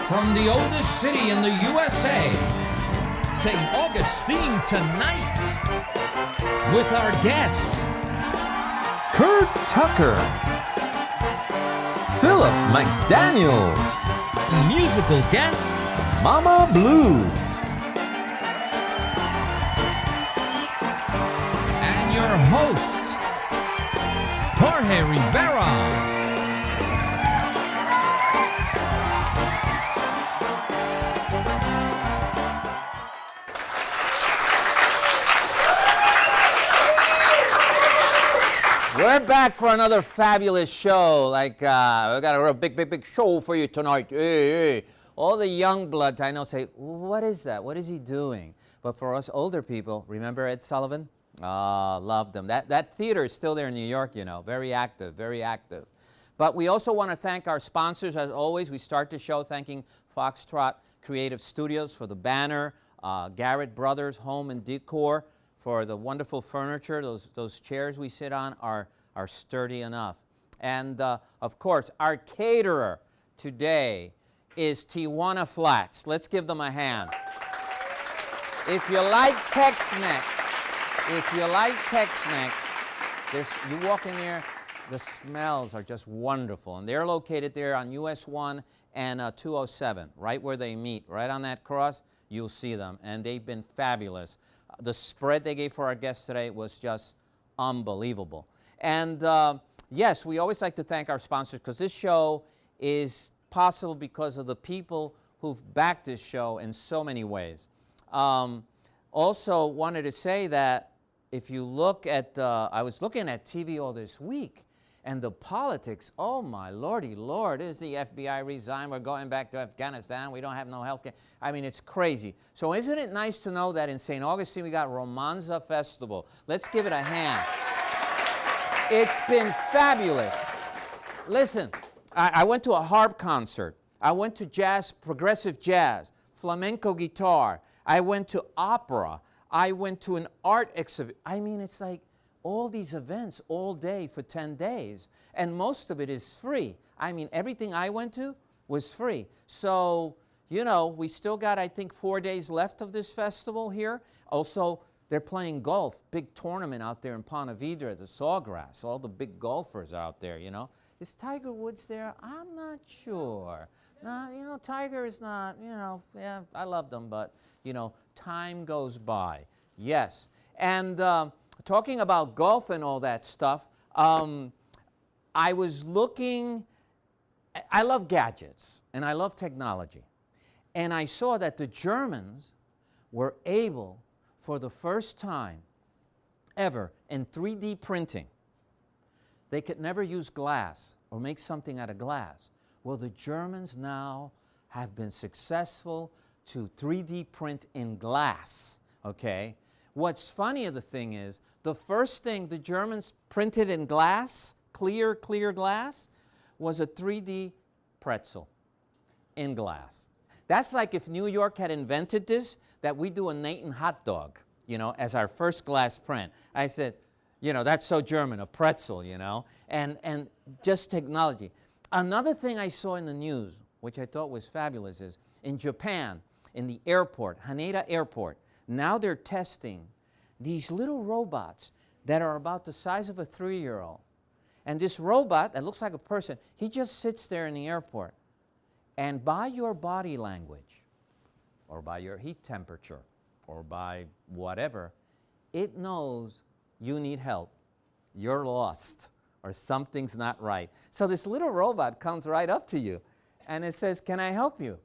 from the oldest city in the USA, St. Augustine tonight, with our guests, Curt Tucker, Philip McDaniels, musical guest, Mama Blue, and your host, Jorge Rivera. We're back for another fabulous show. We got a real big show for you tonight. Hey. All the young bloods I know say, what is that? What is he doing? But for us older people, remember Ed Sullivan? Loved him. That theater is still there in New York, you know. Very active, very active. But we also want to thank our sponsors. As always, we start the show thanking Foxtrot Creative Studios for the banner, Garrett Brothers Home and Decor for the wonderful furniture. Those chairs we sit on are sturdy enough. And of course, our caterer today is Tijuana Flats. Let's give them a hand. If you like Tex-Mex, you walk in there, the smells are just wonderful. And they're located there on US 1 and 207, right where they meet, right on that cross. You'll see them, and they've been fabulous. The spread they gave for our guests today was just unbelievable. And yes, we always like to thank our sponsors because this show is possible because of the people who've backed this show in so many ways. Also wanted to say that if you look at, I was looking at TV all this week, and the politics, oh my lordy lord, is the FBI resigned, we're going back to Afghanistan, we don't have no health care. I mean, it's crazy. So isn't it nice to know that in St. Augustine we got Romanza Festival? Let's give it a hand. It's been fabulous. Listen, I went to a harp concert. I went to jazz, progressive jazz, flamenco guitar. I went to opera. I went to an art exhibit. I mean, it's like all these events all day for 10 days, and most of it is free. I mean, everything I went to was free. So, you know, we still got, I think, 4 days left of this festival here. Also, they're playing golf, big tournament out there in Ponte Vedra, the Sawgrass. All the big golfers out there, you know. Is Tiger Woods there? I'm not sure. No, you know, Tiger is not, you know, yeah, I love them, but, you know, time goes by. Yes. And talking about golf and all that stuff, I was looking, I love gadgets, and I love technology. And I saw that the Germans were able, for the first time ever, in 3D printing. They could never use glass or make something out of glass. Well, the Germans now have been successful to 3D print in glass, okay? What's funny of the thing is, the first thing the Germans printed in glass, clear glass, was a 3D pretzel in glass. That's like if New York had invented this, that we do a Nathan hot dog, you know, as our first glass print. I said, you know, that's so German, a pretzel, you know, and just technology. Another thing I saw in the news, which I thought was fabulous, is in Japan, in the airport, Haneda Airport, now they're testing these little robots that are about the size of a 3-year-old. And this robot that looks like a person, he just sits there in the airport. And by your body language, or by your heat temperature, or by whatever, it knows you need help, you're lost, or something's not right. So this little robot comes right up to you, and it says, can I help you?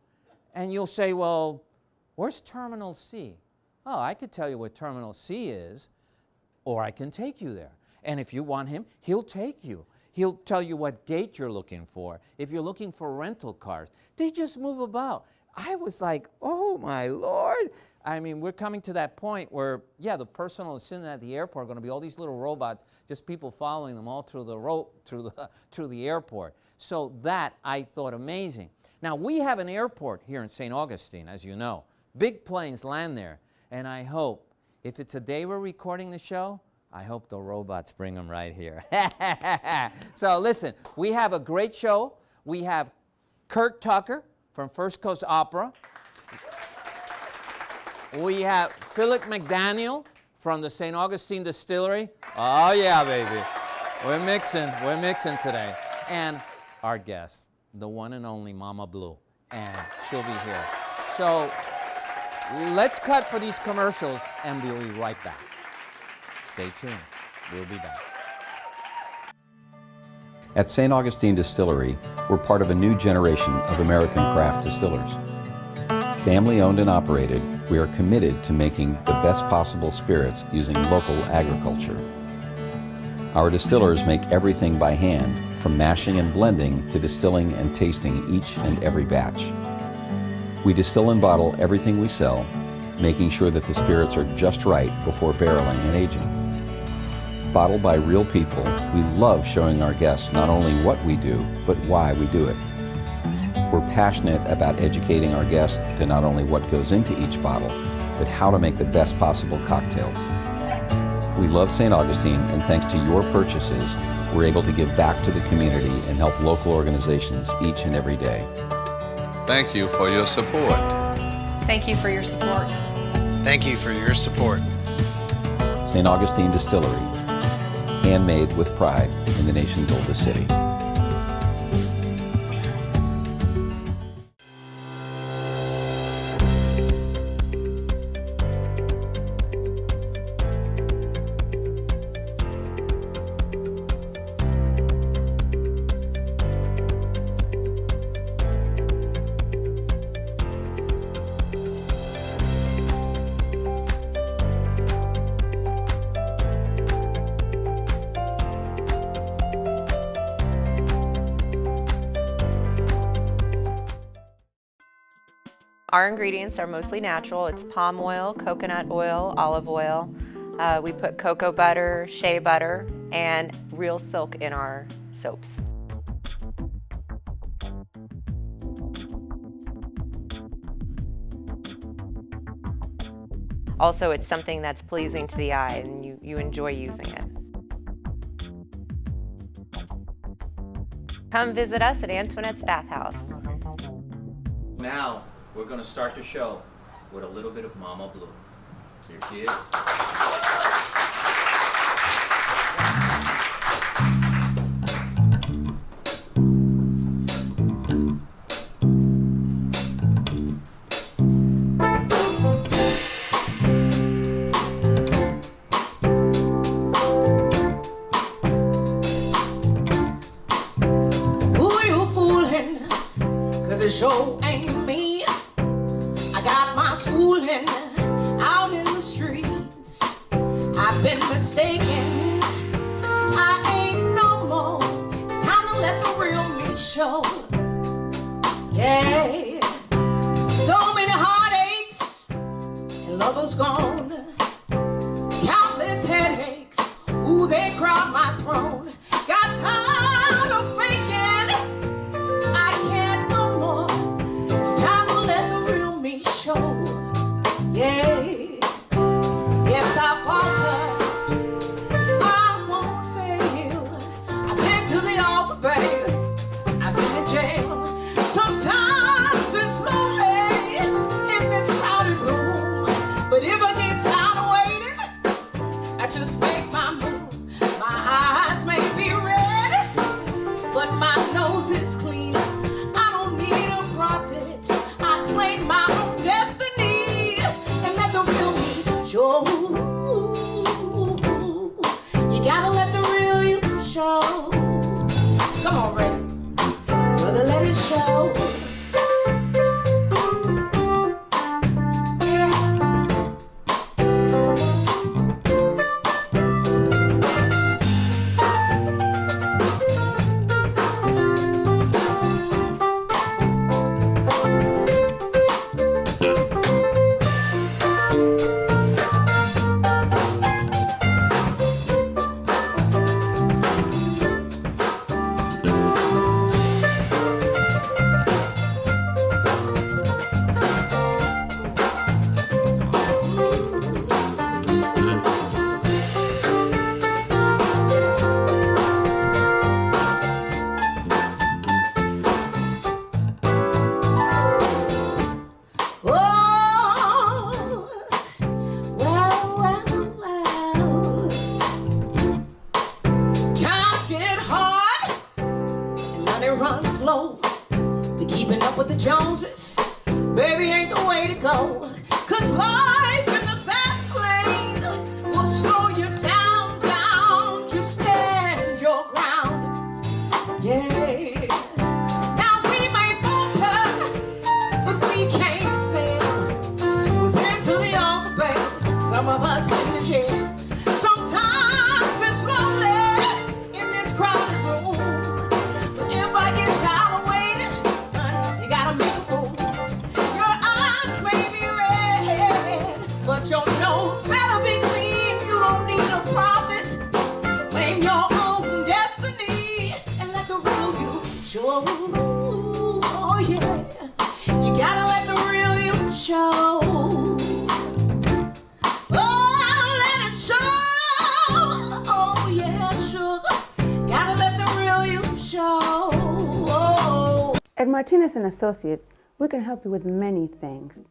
And you'll say, well, where's Terminal C? Oh, I could tell you what Terminal C is, or I can take you there. And if you want him, he'll take you. He'll tell you what gate you're looking for. If you're looking for rental cars, they just move about. I was like, oh my Lord. I mean, we're coming to that point where, yeah, the personal assistant at the airport are going to be all these little robots, just people following them all through the airport. So that I thought amazing. Now, we have an airport here in St. Augustine, as you know. Big planes land there. And I hope, if it's a day we're recording the show, I hope the robots bring them right here. So listen, we have a great show. We have Curt Tucker from First Coast Opera. We have Philip McDaniel from the St. Augustine Distillery. Oh yeah, baby. We're mixing today. And our guest, the one and only Mama Blue, and she'll be here. So let's cut for these commercials and we'll be right back. Stay tuned. We'll be back. At St. Augustine Distillery, we're part of a new generation of American craft distillers. Family owned and operated, we are committed to making the best possible spirits using local agriculture. Our distillers make everything by hand, from mashing and blending to distilling and tasting each and every batch. We distill and bottle everything we sell, making sure that the spirits are just right before barreling and aging. Bottled by real people, we love showing our guests not only what we do, but why we do it. We're passionate about educating our guests to not only what goes into each bottle, but how to make the best possible cocktails. We love St. Augustine, and thanks to your purchases, we're able to give back to the community and help local organizations each and every day. Thank you for your support. Thank you for your support. Thank you for your support. St. Augustine Distillery, handmade with pride in the nation's oldest city. Our ingredients are mostly natural. It's palm oil, coconut oil, olive oil. We put cocoa butter, shea butter, and real silk in our soaps. Also, it's something that's pleasing to the eye and you enjoy using it. Come visit us at Antoinette's Bathhouse. Now, we're going to start the show with a little bit of Mama Blue. Here she is. Who you fooling? 'Cause it sure ain't me. I got my schooling out in the streets. I've been mistaken. I ain't no more. It's time to let the real me show. Yeah. So many heartaches and lovers gone. Countless headaches. Ooh, they crowd my throne. Got tired of faking. I can't no more. It's time to let the real me show. Yeah. Yes, I falter. I won't fail. I've been to the altar, baby. I've been in jail. Sometimes it's lonely in this crowded room. But if I get tired of waiting, I just make my move. My eyes may be red, but my nose is clean. I don't need a prophet. I claim my own destiny and let the real me show. You gotta let the real you show. Come on, Ray. Brother, let it show. Keeping up with the Joneses, baby, ain't the way to go. 'Cause life in the fast lane will slow you down, down. Just stand your ground. Yeah. Now we may falter, but we can't fail. We've been to the altar, baby. Some of us been to jail. Sometimes it's lonely in this crowded room. But if I get tired of waiting, you gotta make a move. Your eyes may be red, but your nose better be clean. You don't need a prophet. Claim your own destiny and let the real you show. Oh yeah, you gotta let the real you show. Oh, let it show. Oh yeah, sugar. Gotta let the real you show. Oh. At Martinez & Associates, we can help you with many things.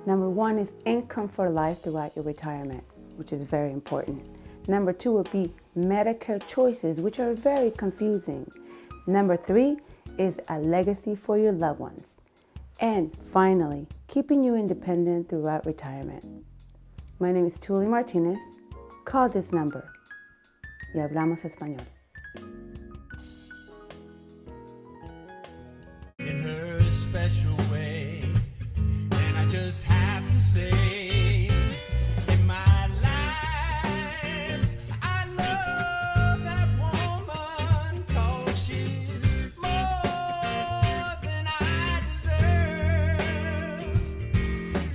Number one is income for life throughout your retirement, which is very important. Number two would be Medicare choices, which are very confusing. Number three is a legacy for your loved ones. And finally, keeping you independent throughout retirement. My name is Tulie Martinez. Call this number. Y hablamos español. In her special way, and I just have to say, in my life, I love that woman 'cause she's more than I deserve,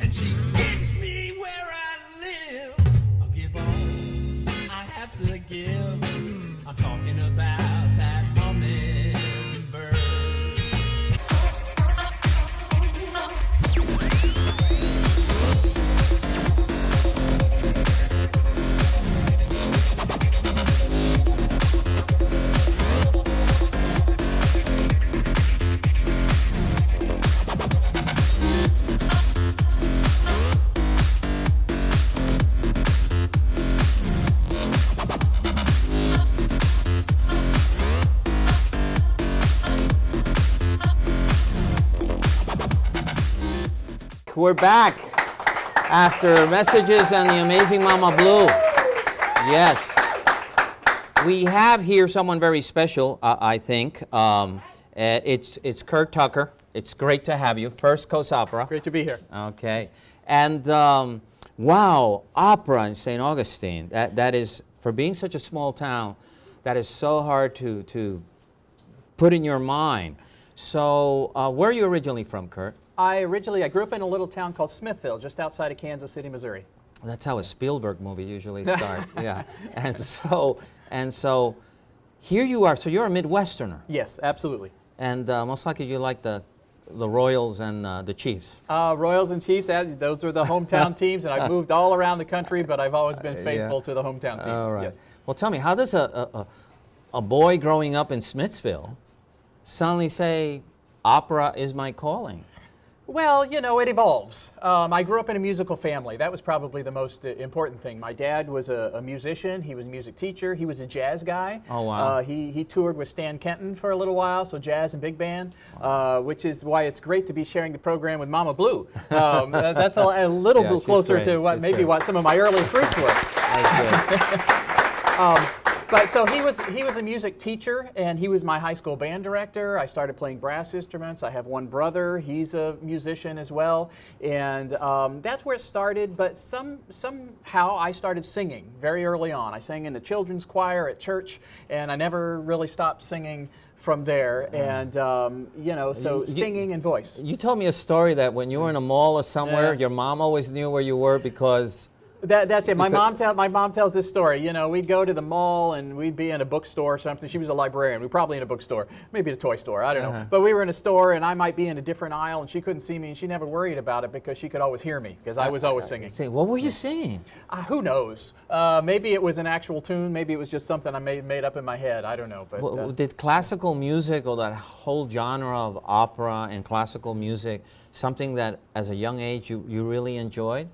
and she gets me where I live. I'll give all I have to give. I'm talking about that hummingbird. We're back after messages and the amazing Mama Blue. Yes. We have here someone very special, I think. It's Curt Tucker. It's great to have you. First Coast Opera. Great to be here. Okay. And wow, opera in St. Augustine. That is, for being such a small town, that is so hard to put in your mind. So where are you originally from, Curt? I grew up in a little town called Smithville, just outside of Kansas City, Missouri. That's how a Spielberg movie usually starts. Yeah. And so here you are. So you're a Midwesterner. Yes, absolutely. And most likely you like the Royals and the Chiefs. Royals and Chiefs, those are the hometown teams, and I've moved all around the country, but I've always been faithful to the hometown teams. All right. Yes. Well, tell me, how does a boy growing up in Smithsville suddenly say, opera is my calling? Well, you know, it evolves. I grew up in a musical family. That was probably the most important thing. My dad was a musician. He was a music teacher. He was a jazz guy. Oh, wow. He toured with Stan Kenton for a little while, so jazz and big band, which is why it's great to be sharing the program with Mama Blue. That's a little bit closer to what some of my earliest roots were. But so he was a music teacher, and he was my high school band director. I started playing brass instruments. I have one brother. He's a musician as well. And that's where it started. But somehow I started singing very early on. I sang in the children's choir at church, and I never really stopped singing from there. And, you know, so singing and voice. You told me a story that when you were in a mall or somewhere, your mom always knew where you were because... That's it. My mom tells this story. You know, we'd go to the mall and we'd be in a bookstore or something. She was a librarian. We were probably in a bookstore, maybe a toy store. I don't know. But we were in a store and I might be in a different aisle and she couldn't see me and she never worried about it because she could always hear me because I was always singing. What were you singing? Who knows? Maybe it was an actual tune. Maybe it was just something I made up in my head. I don't know. But did classical music or that whole genre of opera and classical music something that as a young age you really enjoyed?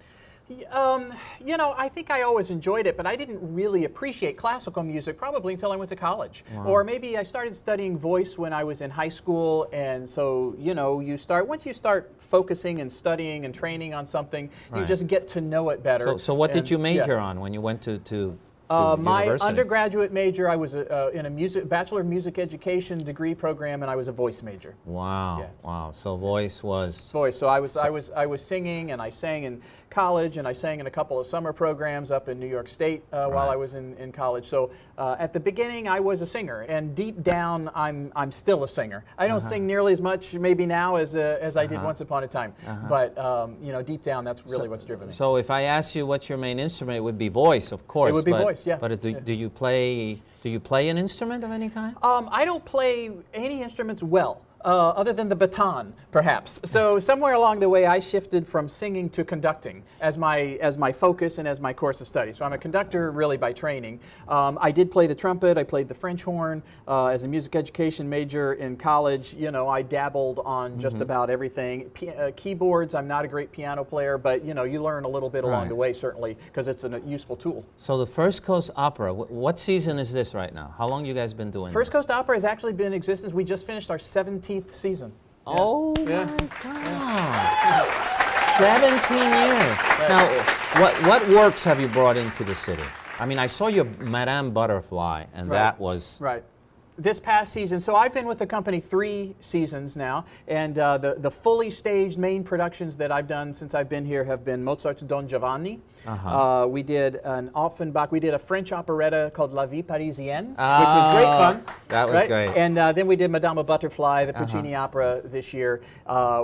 You know, I think I always enjoyed it, but I didn't really appreciate classical music probably until I went to college. Or maybe I started studying voice when I was in high school, and so, you know, once you start focusing and studying and training on something, you just get to know it better. So what did you major on when you went to my university? undergraduate major, I was in a Bachelor of Music Education degree program, and I was a voice major. Wow, wow. So voice was... Voice. So I was singing, and I sang in college, and I sang in a couple of summer programs up in New York State while I was in college. So at the beginning, I was a singer, and deep down, I'm still a singer. I don't sing nearly as much maybe now as I did once upon a time, but you know, deep down, that's really what's driven me. So if I ask you what's your main instrument, it would be voice, of course. It would be voice. Yeah. But do you play an instrument of any kind? I don't play any instruments well. Other than the baton, perhaps. So somewhere along the way, I shifted from singing to conducting as my focus and as my course of study. So I'm a conductor really by training. I did play the trumpet. I played the French horn as a music education major in college. You know, I dabbled on just about everything. Keyboards. I'm not a great piano player, but you know, you learn a little bit along the way, certainly, because it's a useful tool. So the First Coast Opera. What season is this right now? How long you guys been doing? First Coast Opera has actually been in existence. We just finished our 17th season. Oh my God! 17 years. Now, what works have you brought into the city? I mean, I saw your Madame Butterfly, and that was right. This past season, so I've been with the company 3 seasons now, and the fully staged main productions that I've done since I've been here have been Mozart's Don Giovanni. We did an Offenbach. We did a French operetta called La Vie Parisienne, which was great fun. That was great. And then we did Madame Butterfly, the Puccini opera this year.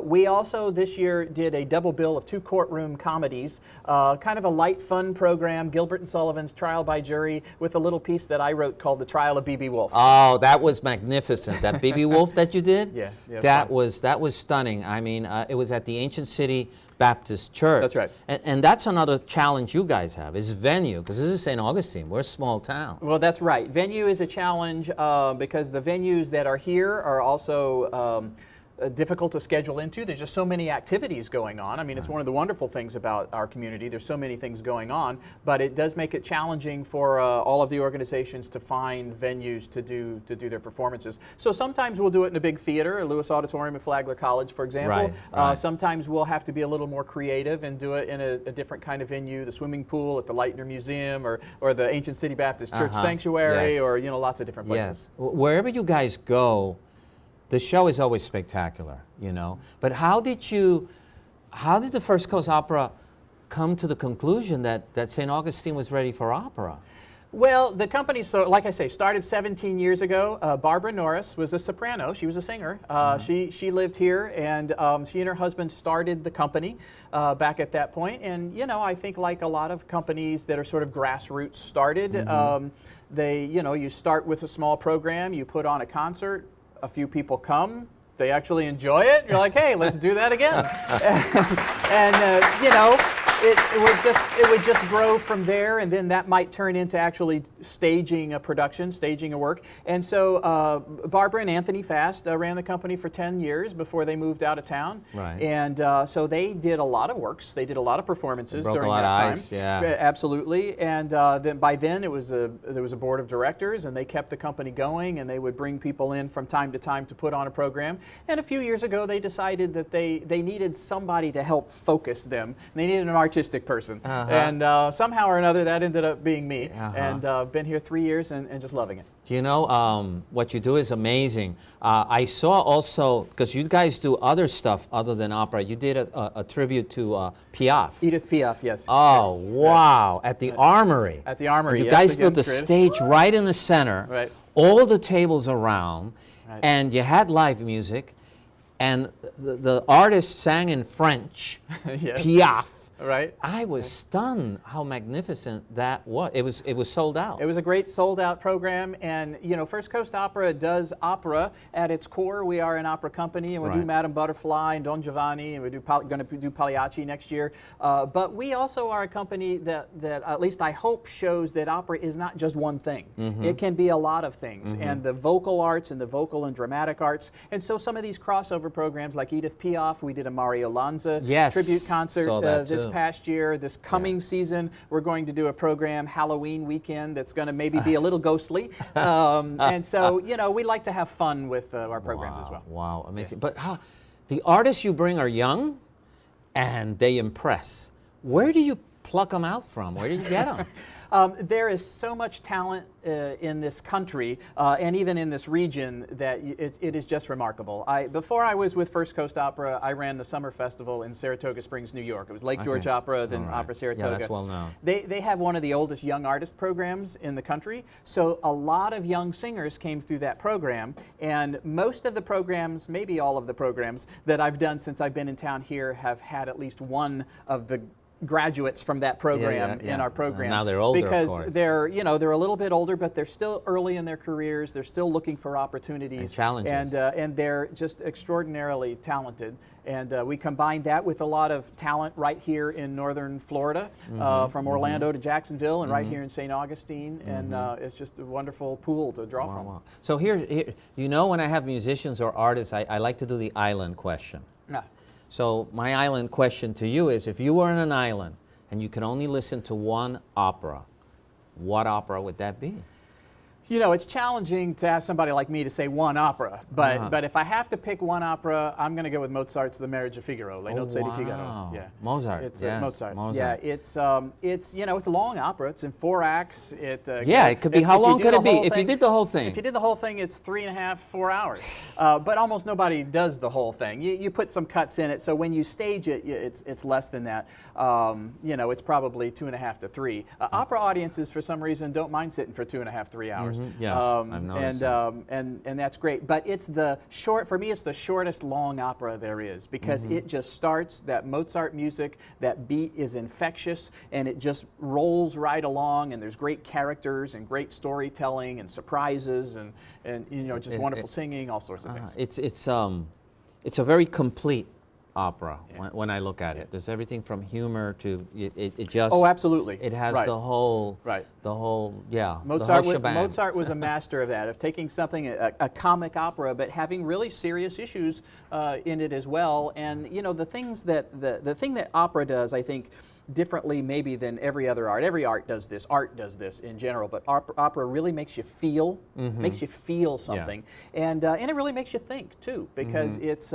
We also this year did a double bill of 2 courtroom comedies, kind of a light, fun program, Gilbert and Sullivan's Trial by Jury, with a little piece that I wrote called The Trial of B.B. Wolf. Oh, that was magnificent. That B.B. Wolf that you did? Yeah, that was stunning. I mean, it was at the Ancient City Baptist Church. That's right. And that's another challenge you guys have, is venue, because this is St. Augustine. We're a small town. Well, that's right. Venue is a challenge because the venues that are here are also difficult to schedule into. There's just so many activities going on. I mean, it's one of the wonderful things about our community. There's so many things going on, but it does make it challenging for all of the organizations to find venues to do their performances. So sometimes we'll do it in a big theater, Lewis Auditorium at Flagler College, for example. Sometimes we'll have to be a little more creative and do it in a different kind of venue, the swimming pool at the Leitner Museum or the Ancient City Baptist Church Sanctuary, or you know, lots of different places. Yes. Wherever you guys go, the show is always spectacular, you know. But how did the First Coast Opera come to the conclusion that St. Augustine was ready for opera? Well, the company, so like I say, started 17 years ago. Barbara Norris was a soprano. She was a singer. She lived here, and she and her husband started the company back at that point. And you know, I think like a lot of companies that are sort of grassroots started, you start with a small program, you put on a concert. A few people come, they actually enjoy it. You're like, hey, let's do that again. and you know, it would just grow from there, and then that might turn into actually staging a production, staging a work. And so Barbara and Anthony Fast ran the company for 10 years before they moved out of town. Right. And so they did a lot of works. They did a lot of performances during that time. Broke a lot of ice, yeah. Absolutely. And then by then there was a board of directors, and they kept the company going, and they would bring people in from time to time to put on a program. And a few years ago they decided that they needed somebody to help focus them. They needed an artistic person. And somehow or another that ended up being me. And been here 3 years and just loving it. You know, what you do is amazing. I saw also, because you guys do other stuff other than opera, you did a tribute to Piaf. Edith Piaf, yes. Oh, wow. At the Armory. At the Armory, and you guys built a stage right in the center. Right. All the tables around. Right. And you had live music. And the artist sang in French, Piaf. Right. I was stunned how magnificent that was. It was sold out. It was a great sold out program, and you know, First Coast Opera does opera at its core. We are an opera company, and we do Madame Butterfly and Don Giovanni, and we going to do Pagliacci next year. But we also are a company that at least I hope shows that opera is not just one thing. It can be a lot of things, and the vocal arts and the vocal and dramatic arts. And so some of these crossover programs, like Edith Piaf, we did a Mario Lanza tribute concert this this past year. This coming season, we're going to do a program Halloween weekend that's going to maybe be a little ghostly. And so, you know, we like to have fun with our programs as well. Wow, amazing. But the artists you bring are young and they impress. Where do you pluck them out from? Where do you get them? There is so much talent in this country and even in this region that it is just remarkable. Before I was with First Coast Opera, I ran the summer festival in Saratoga Springs, New York. It was Lake George Opera, then Opera Saratoga. Yeah, that's well known. They have one of the oldest young artist programs in the country, so a lot of young singers came through that program, and most of the programs, maybe all of the programs that I've done since I've been in town here have had at least one of the graduates from that program in our program. Now they're older, because of course. they're, you know, they're a little bit older, but they're still early in their careers. They're still looking for opportunities and challenges, and they're just extraordinarily talented. And we combine that with a lot of talent right here in northern Florida, from Orlando to Jacksonville, and right here in St. Augustine, and it's just a wonderful pool to draw from. Wow. So here, you know, when I have musicians or artists, I like to do the island question. So my island question to you is, if you were on an island and you could only listen to one opera, what opera would that be? You know, it's challenging to ask somebody like me to say one opera, but if I have to pick one opera, I'm going to go with Mozart's The Marriage of Figaro, Les Noces de Figaro. Yeah, Mozart. It's yes, Mozart. Mozart. Yeah, it's you know, it's a long opera. It's in 4 acts. It could be. How long could it be if you did the whole thing? If you did the whole thing, it's 3.5, 4 hours. But almost nobody does the whole thing. You put some cuts in it, so when you stage it, it's less than that. You know, it's probably 2.5 to 3. Opera audiences, for some reason, don't mind sitting for 2.5, 3 hours. Yes. I've noticed and that's great. But it's for me, it's the shortest long opera there is, because it just starts, that Mozart music, that beat is infectious, and it just rolls right along, and there's great characters and great storytelling and surprises and you know, just wonderful singing, all sorts of things. It's a very complete opera when I look at it. There's everything from humor to it just. Oh, absolutely. It has the whole. Mozart was a master of that, of taking something, a comic opera, but having really serious issues in it as well. And you know, the thing that opera does, I think, differently maybe than every other art. Every art does this. Art does this in general, but opera really makes you feel, something, and it really makes you think too, because it's.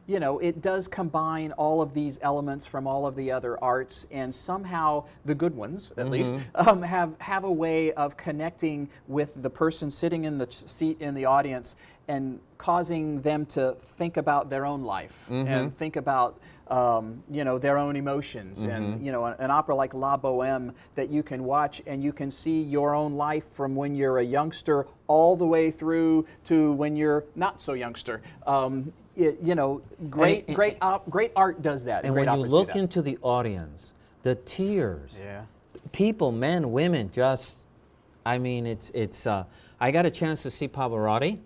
You know, it does combine all of these elements from all of the other arts, and somehow the good ones, at least, have a way of connecting with the person sitting in the seat in the audience and causing them to think about their own life and think about you know, their own emotions. And you know, an opera like La Boheme that you can watch and you can see your own life from when you're a youngster all the way through to when you're not so youngster. You know, great art does that. And when you look into the audience, the tears, people, men, women, just, I mean, it's. I got a chance to see Pavarotti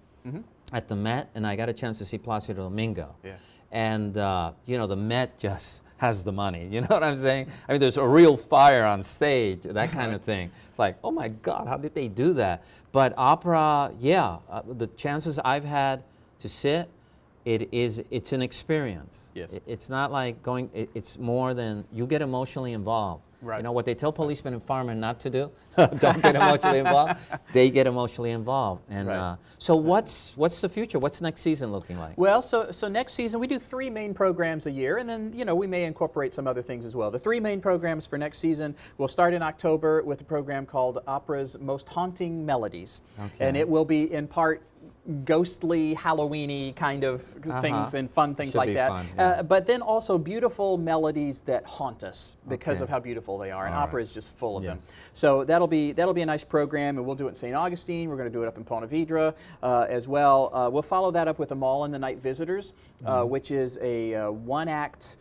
at the Met, and I got a chance to see Placido Domingo. And you know, the Met just has the money. You know what I'm saying? I mean, there's a real fire on stage, that kind of thing. It's like, oh my God, how did they do that? But opera, the chances I've had to sit. It's an experience. Yes. It's not like going, it's more than, you get emotionally involved. Right. You know what they tell policemen and firemen not to do? Don't get emotionally involved. They get emotionally involved. And so what's the future? What's next season looking like? Well, so next season we do 3 main programs a year, and then, you know, we may incorporate some other things as well. The 3 main programs for next season will start in October with a program called Opera's Most Haunting Melodies. And it will be in part ghostly, Halloween-y kind of things and fun things like that. Fun, but then also beautiful melodies that haunt us because of how beautiful they are. And opera is just full of them. So that'll be a nice program, and we'll do it in St. Augustine. We're going to do it up in Ponte Vedra as well. We'll follow that up with A Mall and the Night Visitors, which is a 1-act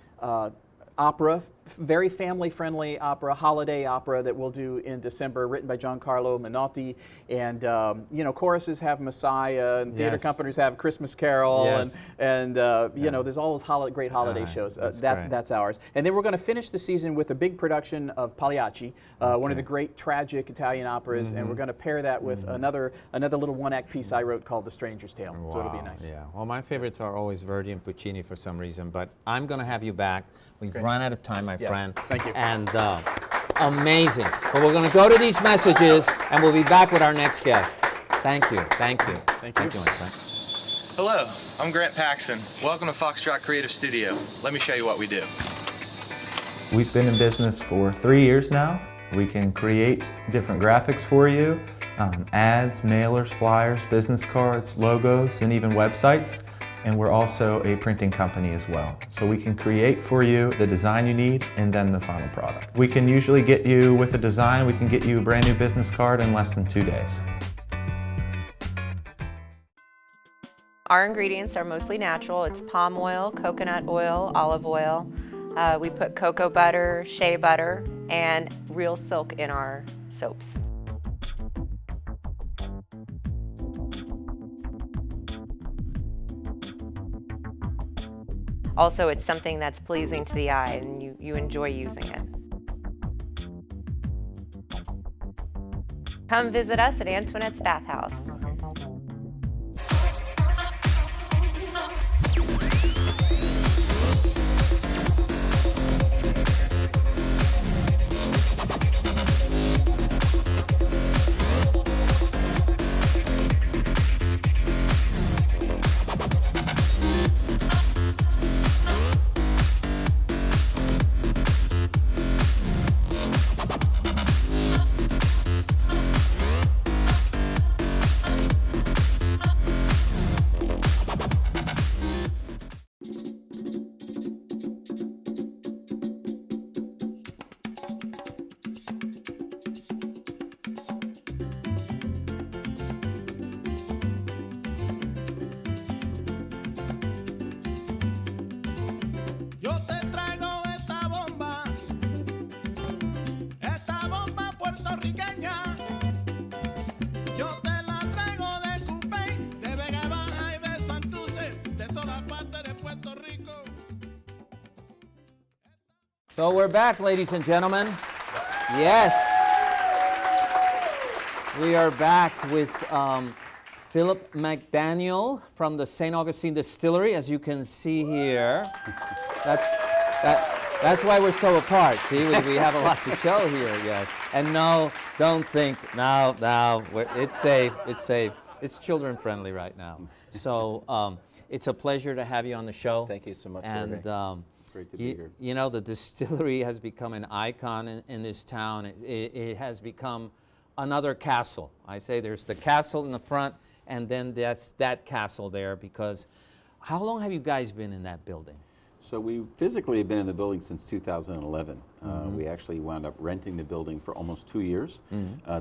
opera, very family-friendly opera, holiday opera that we'll do in December, written by Giancarlo Menotti. And you know, choruses have Messiah, and theater companies have Christmas Carol, and you know, there's all those great holiday shows. That's ours. And then we're going to finish the season with a big production of Pagliacci, one of the great tragic Italian operas, and we're going to pair that with another little 1-act piece I wrote called The Stranger's Tale. So it'll be nice. Yeah. Well, my favorites are always Verdi and Puccini for some reason, but I'm going to have you back. We've run out of time. my friend. Thank you. And amazing. But we're going to go to these messages, and we'll be back with our next guest. Thank you. Thank you. Thank you. Thank you, my friend. Hello, I'm Grant Paxton. Welcome to Foxtrot Creative Studio. Let me show you what we do. We've been in business for 3 years now. We can create different graphics for you, ads, mailers, flyers, business cards, logos, and even websites. And we're also a printing company as well. So we can create for you the design you need and then the final product. We can usually get you with a design, we can get you a brand new business card in less than 2 days. Our ingredients are mostly natural. It's palm oil, coconut oil, olive oil. We put cocoa butter, shea butter, and real silk in our soaps. Also, it's something that's pleasing to the eye and you enjoy using it. Come visit us at Antoinette's Bathhouse. So we're back, ladies and gentlemen. Yes. We are back with Philip McDaniel from the St. Augustine Distillery, as you can see here. That's why we're so apart. See, we have a lot to show here, yes. And no, don't think, no, it's safe, it's safe. It's children friendly right now. So it's a pleasure to have you on the show. Thank you so much, And great to be here. you know, the distillery has become an icon in this town. It has become another castle. I say there's the castle in the front, and then that's that castle there, because how long have you guys been in that building? So we physically have been in the building since 2011. We actually wound up renting the building for almost 2 years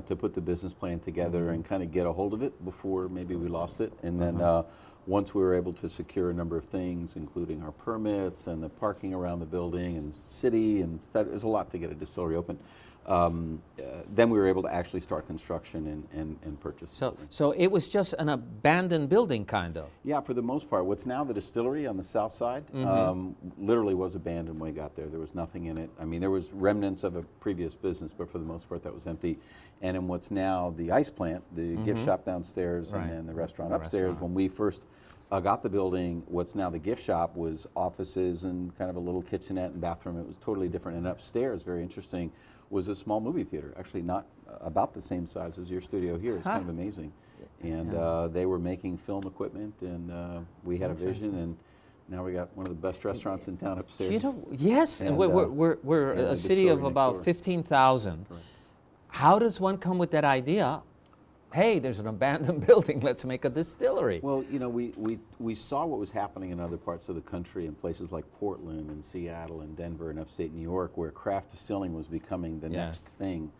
to put the business plan together and kind of get a hold of it before maybe we lost it. And then once we were able to secure a number of things, including our permits and the parking around the building and city, and there's a lot to get a distillery open, then we were able to actually start construction and purchase. So it was just an abandoned building, kind of? Yeah, for the most part. What's now the distillery on the south side literally was abandoned when we got there. There was nothing in it. I mean, there was remnants of a previous business, but for the most part that was empty. And in what's now the ice plant, the gift shop downstairs, and then the restaurant upstairs, when we first got the building, what's now the gift shop was offices and kind of a little kitchenette and bathroom. It was totally different. And upstairs, very interesting, was a small movie theater, actually not about the same size as your studio here. It's kind of amazing. And they were making film equipment, and we had a vision, and now we got one of the best restaurants in town upstairs. You know, yes, and we're a city of about 15,000. How does one come with that idea? Hey, there's an abandoned building, let's make a distillery. Well, you know, we saw what was happening in other parts of the country, in places like Portland and Seattle and Denver and upstate New York, where craft distilling was becoming the next thing.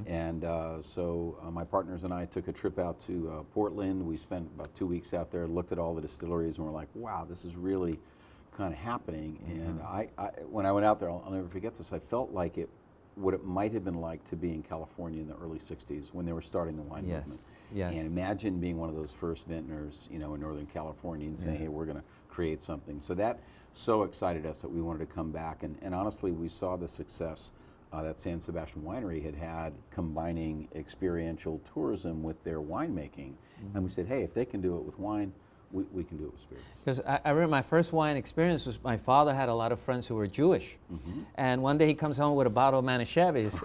And so my partners and I took a trip out to Portland. We spent about 2 weeks out there, looked at all the distilleries, and we're like, wow, this is really kind of happening. And I when I went out there, I'll never forget this, I felt like what it might have been like to be in California in the early 60s when they were starting the wine movement. And imagine being one of those first vintners, you know, in Northern California and saying, hey, we're going to create something. So that so excited us that we wanted to come back. And honestly, we saw the success that San Sebastian Winery had combining experiential tourism with their winemaking. And we said, hey, if they can do it with wine, we can do it with spirits. Because I remember my first wine experience was my father had a lot of friends who were Jewish. And one day he comes home with a bottle of Manischewitz.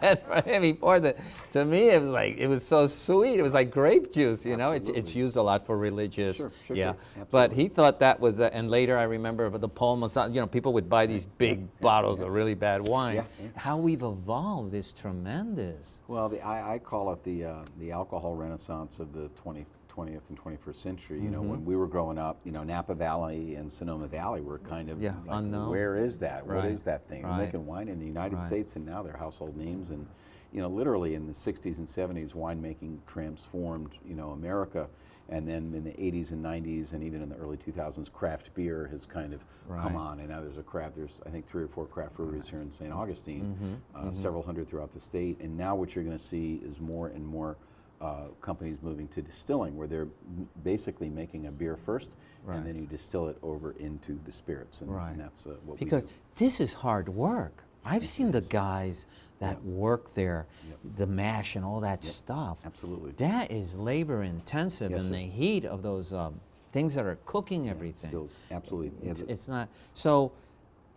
And for him, he poured it. To me, it was like, it was so sweet. It was like grape juice, you know? It's used a lot for religious. Sure, yeah. sure. But he thought that was, and later I remember the Paul Masson, you know, people would buy these big bottles of really bad wine. How we've evolved is tremendous. Well, I call it the alcohol renaissance of the 20th and 21st century. You know, when we were growing up, you know, Napa Valley and Sonoma Valley were kind of like, unknown. Where is that? What is that thing? Right. They're making wine in the United States, and now they're household names. And you know, literally in the 60s and 70s, winemaking transformed, you know, America. And then in the 80s and 90s, and even in the early 2000s, craft beer has kind of come on. And now there's I think 3 or 4 craft breweries here in St. Augustine, several hundred throughout the state. And now what you're going to see is more and more companies moving to distilling, where they're basically making a beer first, and then you distill it over into the spirits. And, and that's what we do. Because this is hard work. I've seen the guys that work there, the mash and all that stuff. Absolutely. That is labor intensive, and the heat of those things that are cooking everything. Stills, absolutely. It's not, so,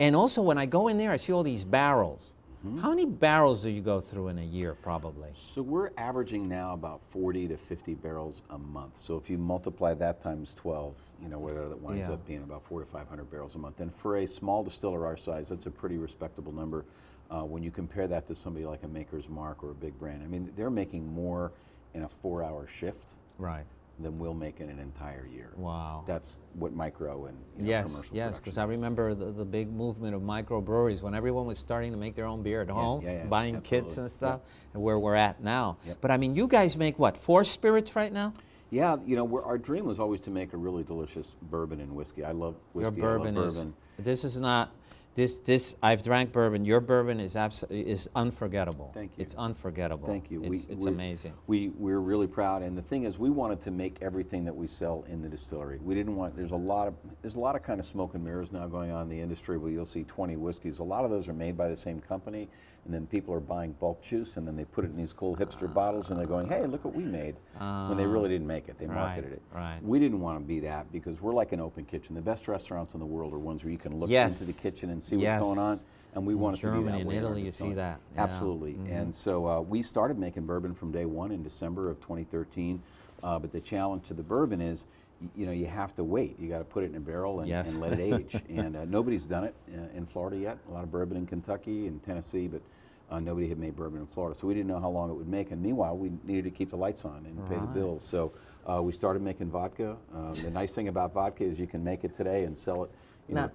and also when I go in there, I see all these barrels. How many barrels do you go through in a year, probably? So we're averaging now about 40 to 50 barrels a month. So if you multiply that times 12, you know, whatever that winds up being, about 400 to 500 barrels a month. And for a small distiller our size, that's a pretty respectable number. When you compare that to somebody like a Maker's Mark or a big brand, I mean, they're making more in a 4-hour shift than we'll make in an entire year. Wow. That's what micro and commercial Yes, because I remember the big movement of microbreweries when everyone was starting to make their own beer at home, buying kits and stuff, and where we're at now. But I mean, you guys make what, 4 spirits right now? Yeah, you know, our dream was always to make a really delicious bourbon and whiskey. I love whiskey. Your bourbon, I love bourbon. This is not. This I've drank bourbon. Your bourbon is unforgettable. Thank you. It's unforgettable. Thank you. It's amazing. We're really proud, and the thing is, we wanted to make everything that we sell in the distillery. We didn't want. There's a lot of kind of smoke and mirrors now going on in the industry where you'll see 20 whiskeys. A lot of those are made by the same company, and then people are buying bulk juice, and then they put it in these cool hipster bottles, and they're going, "Hey, look what we made," when they really didn't make it. They marketed it. Right. We didn't want to be that because we're like an open kitchen. The best restaurants in the world are ones where you can look into the kitchen and see what's going on. And we wanted to be that way. Germany and Italy, you see that. Absolutely. And so we started making bourbon from day one in December of 2013. But the challenge to the bourbon is, you know, you have to wait. You got to put it in a barrel and let it age. And nobody's done it in Florida yet. A lot of bourbon in Kentucky and Tennessee, but nobody had made bourbon in Florida. So we didn't know how long it would make. And meanwhile, we needed to keep the lights on and pay the bills. So we started making vodka. The nice thing about vodka is you can make it today and sell it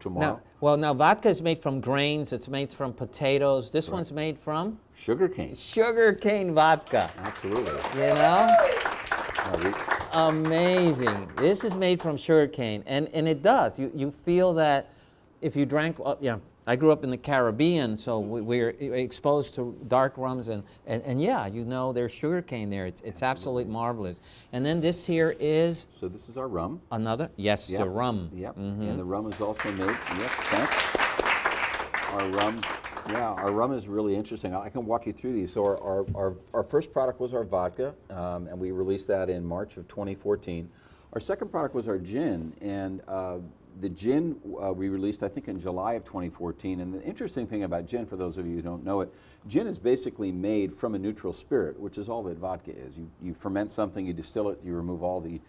tomorrow. Now vodka is made from grains. It's made from potatoes. This one's made from? Sugarcane. Sugarcane vodka. Absolutely. You know? Amazing. This is made from sugarcane, and it does. You feel that if you drank, I grew up in the Caribbean, so we're exposed to dark rums, and yeah, you know, there's sugarcane there. It's absolutely marvelous. And then this here is? So this is our rum. Another? Yes, the rum. Yep, and the rum is also made, thanks. Our rum is really interesting. I can walk you through these. So our first product was our vodka, and we released that in March of 2014. Our second product was our gin, and the gin we released, I think, in July of 2014. And the interesting thing about gin, for those of you who don't know it, gin is basically made from a neutral spirit, which is all that vodka is. You ferment something, you distill it, you remove all the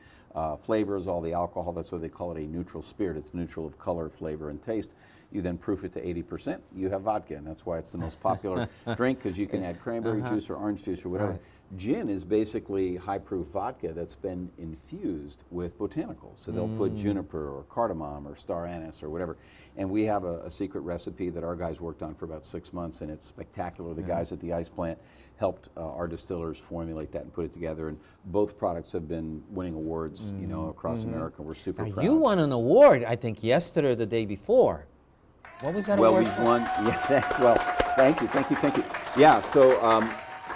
flavors, all the alcohol. That's why they call it a neutral spirit. It's neutral of color, flavor, and taste. You then proof it to 80%, you have vodka, and that's why it's the most popular drink, because you can add cranberry juice or orange juice or whatever. Gin is basically high-proof vodka that's been infused with botanicals. So they'll put juniper or cardamom or star anise or whatever. And we have a secret recipe that our guys worked on for about 6 months, and it's spectacular. The guys at the ice plant helped our distillers formulate that and put it together. And both products have been winning awards, you know, across America. We're super proud. You won an award, I think, yesterday or the day before. What was that award? Well, we've won. Yeah, thank you. Yeah. So.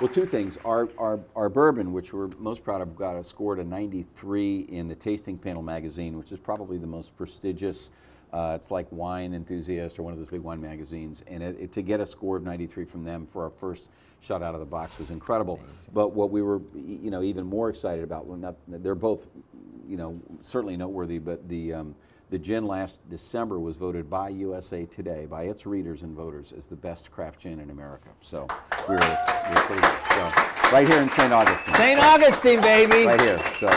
Well, 2 things. Our bourbon, which we're most proud of, scored a 93 in the Tasting Panel magazine, which is probably the most prestigious It's like Wine Enthusiast or one of those big wine magazines. And to get a score of 93 from them for our first shot out of the box was incredible. Amazing. But what we were, even more excited about, they're both, certainly noteworthy, but the gin last December was voted by USA Today, by its readers and voters, as the best craft gin in America. So we were pretty good. So, right here in St. Augustine. St. Augustine, baby. Right here. So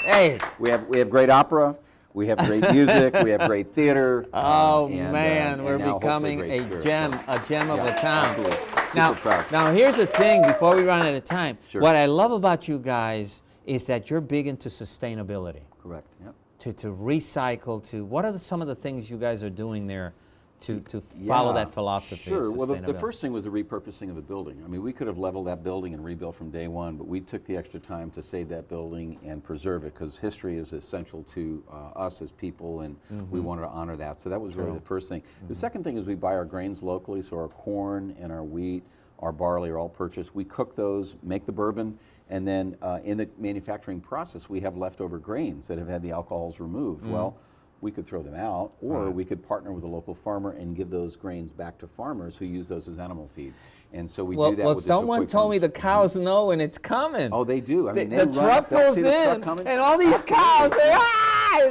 hey, we have great opera. We have great music. We have great theater. Man, we're becoming a gem of a town. Absolutely. Super proud. Now here's the thing. Before we run out of time, Sure. What I love about you guys is that you're big into sustainability. Correct. Yep. To recycle. What are some of the things you guys are doing there to follow that philosophy? Sure. Of Well, the sustainability? first thing was the repurposing of the building. I mean, we could have leveled that building and rebuilt from day one, but we took the extra time to save that building and preserve it, because history is essential to us as people, and we wanted to honor that. So that was really the first thing. The second thing is we buy our grains locally, so our corn and our wheat, our barley are all purchased. We cook those, make the bourbon, and then in the manufacturing process, we have leftover grains that have had the alcohols removed. Well, we could throw them out, or we could partner with a local farmer and give those grains back to farmers who use those as animal feed. And so we do that with the someone told me the cows know when it's coming. Oh, they do. I mean, the truck pulls in, and all these cows,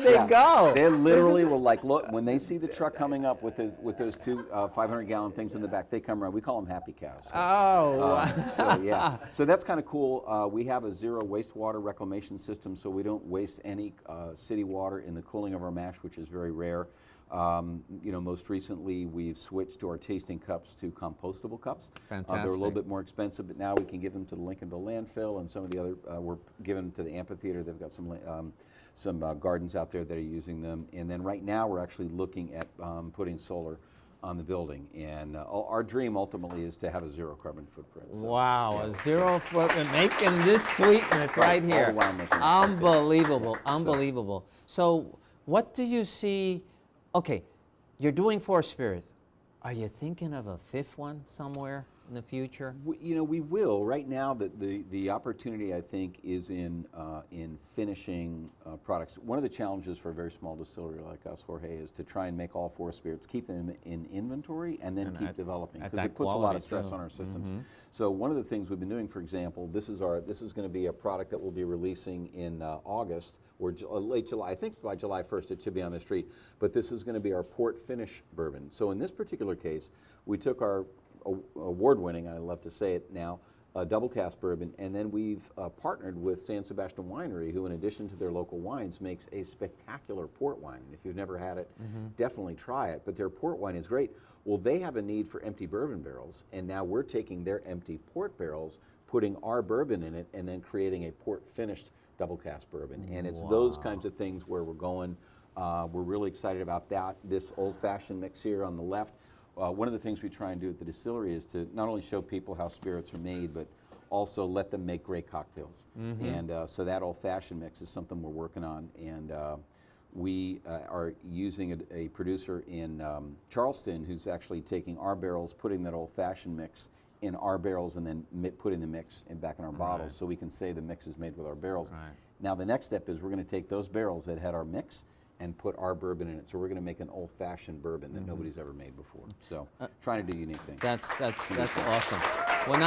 they go. They literally will look, when they see the truck coming up with those two 500-gallon things in the back, they come around. We call them happy cows. So, so that's kind of cool. We have a zero wastewater reclamation system, so we don't waste any city water in the cooling of our mash, which is very rare. Most recently we've switched to our tasting cups to compostable cups. Fantastic. They're a little bit more expensive, but now we can give them to the Lincolnville landfill, and some of the other, we're giving them to the amphitheater. They've got some gardens out there that are using them. And then right now we're actually looking at putting solar on the building. And our dream ultimately is to have a zero carbon footprint. So, wow, a zero footprint, making this sweetness right here. Unbelievable, unbelievable. So what do you see? Okay, you're doing 4 spirits. Are you thinking of a 5th one somewhere in the future? We will. Right now, the opportunity, I think, is in finishing products. One of the challenges for a very small distillery like us, Jorge, is to try and make all 4 spirits, keep them in inventory, and then keep developing, because it puts a lot of stress on our systems. So one of the things we've been doing, for example, this is going to be a product that we'll be releasing in August or late July. I think by July 1st it should be on the street. But this is going to be our port finish bourbon. So in this particular case, we took our award-winning, I love to say it now, double cask bourbon, and then we've partnered with San Sebastian Winery, who in addition to their local wines makes a spectacular port wine. If you've never had it, definitely try it, but their port wine is great. Well, they have a need for empty bourbon barrels, and now we're taking their empty port barrels, putting our bourbon in it, and then creating a port finished double cask bourbon. And it's those kinds of things where we're going. We're really excited about that. This old-fashioned mix here on the left, one of the things we try and do at the distillery is to not only show people how spirits are made, but also let them make great cocktails. And so that old-fashioned mix is something we're working on. And we are using a producer in Charleston who's actually taking our barrels, putting that old-fashioned mix in our barrels, and then putting the mix back in our bottles, so we can say the mix is made with our barrels. Now the next step is we're going to take those barrels that had our mix and put our bourbon in it. So we're going to make an old-fashioned bourbon that nobody's ever made before. So trying to do unique things. That's awesome. When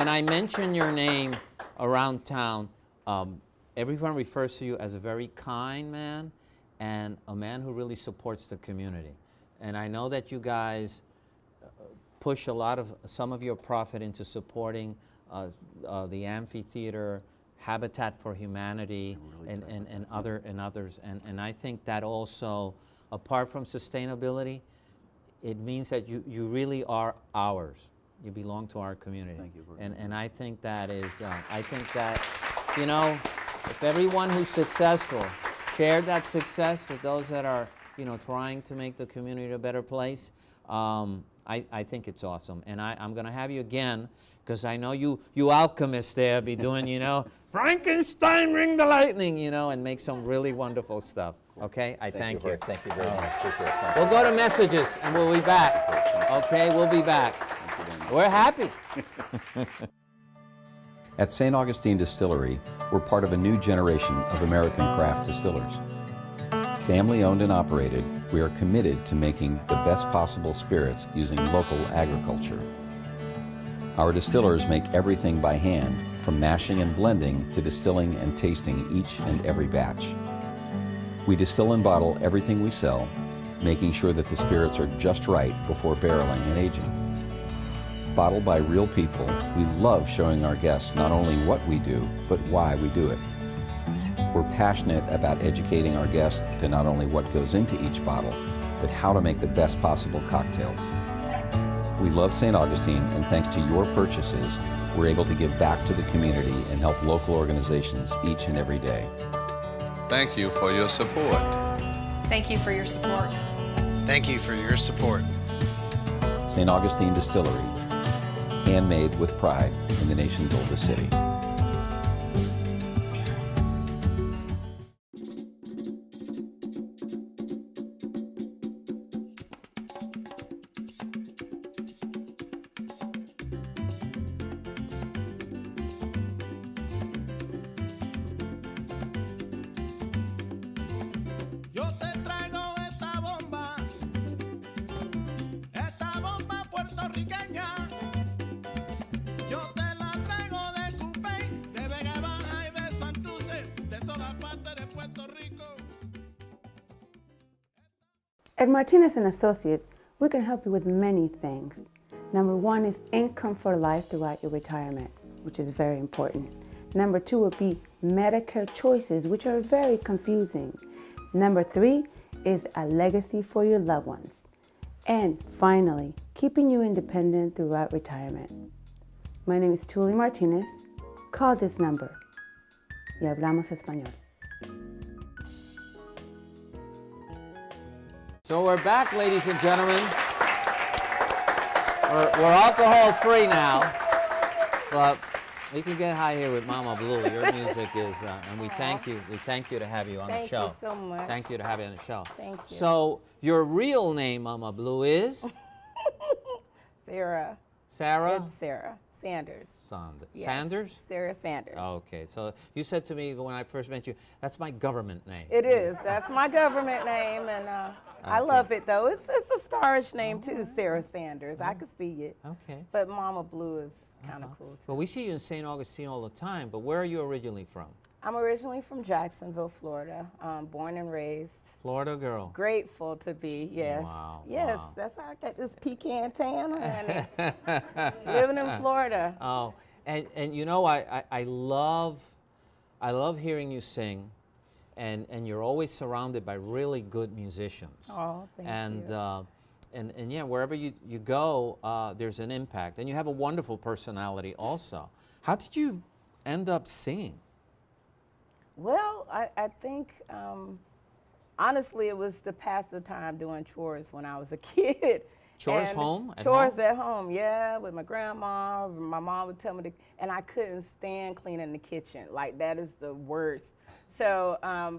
I mention your name around town, everyone refers to you as a very kind man and a man who really supports the community. And I know that you guys push some of your profit into supporting the amphitheater, Habitat for Humanity, and others. And I think that also, apart from sustainability, it means that you really are ours. You belong to our community. Thank you. And I think that is, if everyone who's successful shared that success with those that are, trying to make the community a better place, I think it's awesome. And I'm going to have you again, because I know you alchemists there be doing, Frankenstein, ring the lightning, and make some really wonderful stuff. Okay? I thank you. Thank you very much. Appreciate it. We'll go to messages, and we'll be back. Okay? We'll be back. We're happy. At St. Augustine Distillery, we're part of a new generation of American craft distillers. Family owned and operated, we are committed to making the best possible spirits using local agriculture. Our distillers make everything by hand, from mashing and blending to distilling and tasting each and every batch. We distill and bottle everything we sell, making sure that the spirits are just right before barreling and aging. Bottled by real people, we love showing our guests not only what we do, but why we do it. We're passionate about educating our guests to not only what goes into each bottle, but how to make the best possible cocktails. We love St. Augustine, and thanks to your purchases, we're able to give back to the community and help local organizations each and every day. Thank you for your support. Thank you for your support. Thank you for your support. St. Augustine Distillery, handmade with pride in the nation's oldest city. At Martinez & Associates, we can help you with many things. Number one is income for life throughout your retirement, which is very important. Number two would be Medicare choices, which are very confusing. Number three is a legacy for your loved ones. And finally, keeping you independent throughout retirement. My name is Tuly Martinez. Call this number y hablamos español. So we're back, ladies and gentlemen. We're alcohol free now, but we can get high here with Mama Blue. Your music is, and we thank you. We thank you to have you on the show. Thank you so much. Thank you to have you on the show. Thank you. So your real name, Mama Blue, is? Sarah. Sarah? It's Sarah Sanders. Yes. Sanders? Sarah Sanders. Okay, so you said to me when I first met you, that's my government name. It is. That's my government name, and I love it though. It's a starish name too, Sarah Sanders. I could see it. Okay. But Mama Blue is kind of cool too. Well, we see you in St. Augustine all the time, but where are you originally from? I'm originally from Jacksonville, Florida. Born and raised. Florida girl. Grateful to be, yes. Wow. Yes, wow. That's how I got this pecan tan, honey. Living in Florida. Oh, and you know, I love hearing you sing, and you're always surrounded by really good musicians. Oh, thank you. And yeah, wherever you go, there's an impact, and you have a wonderful personality also. How did you end up singing? Well, I think, honestly, it was to pass the time doing chores when I was a kid. Chores and home? Chores at home, yeah, with my grandma. My mom would tell me to, and I couldn't stand cleaning the kitchen. Like, that is the worst. So,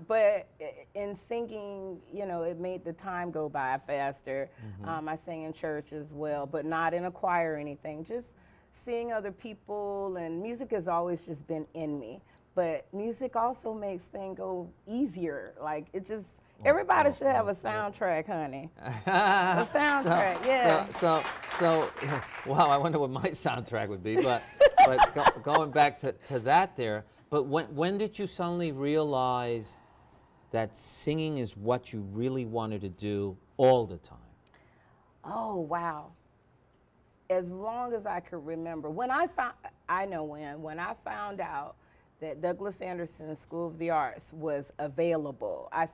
but in singing, you know, it made the time go by faster. Mm-hmm. I sang in church as well, but not in a choir or anything. Just seeing other people, and music has always just been in me. But music also makes things go easier. Like, it just, everybody should have a soundtrack, honey. A soundtrack, yeah. So, wow, I wonder what my soundtrack would be. But going back to that there, but when did you suddenly realize that singing is what you really wanted to do all the time? Oh, wow. As long as I could remember. When I found out that Douglas Anderson School of the Arts was available. I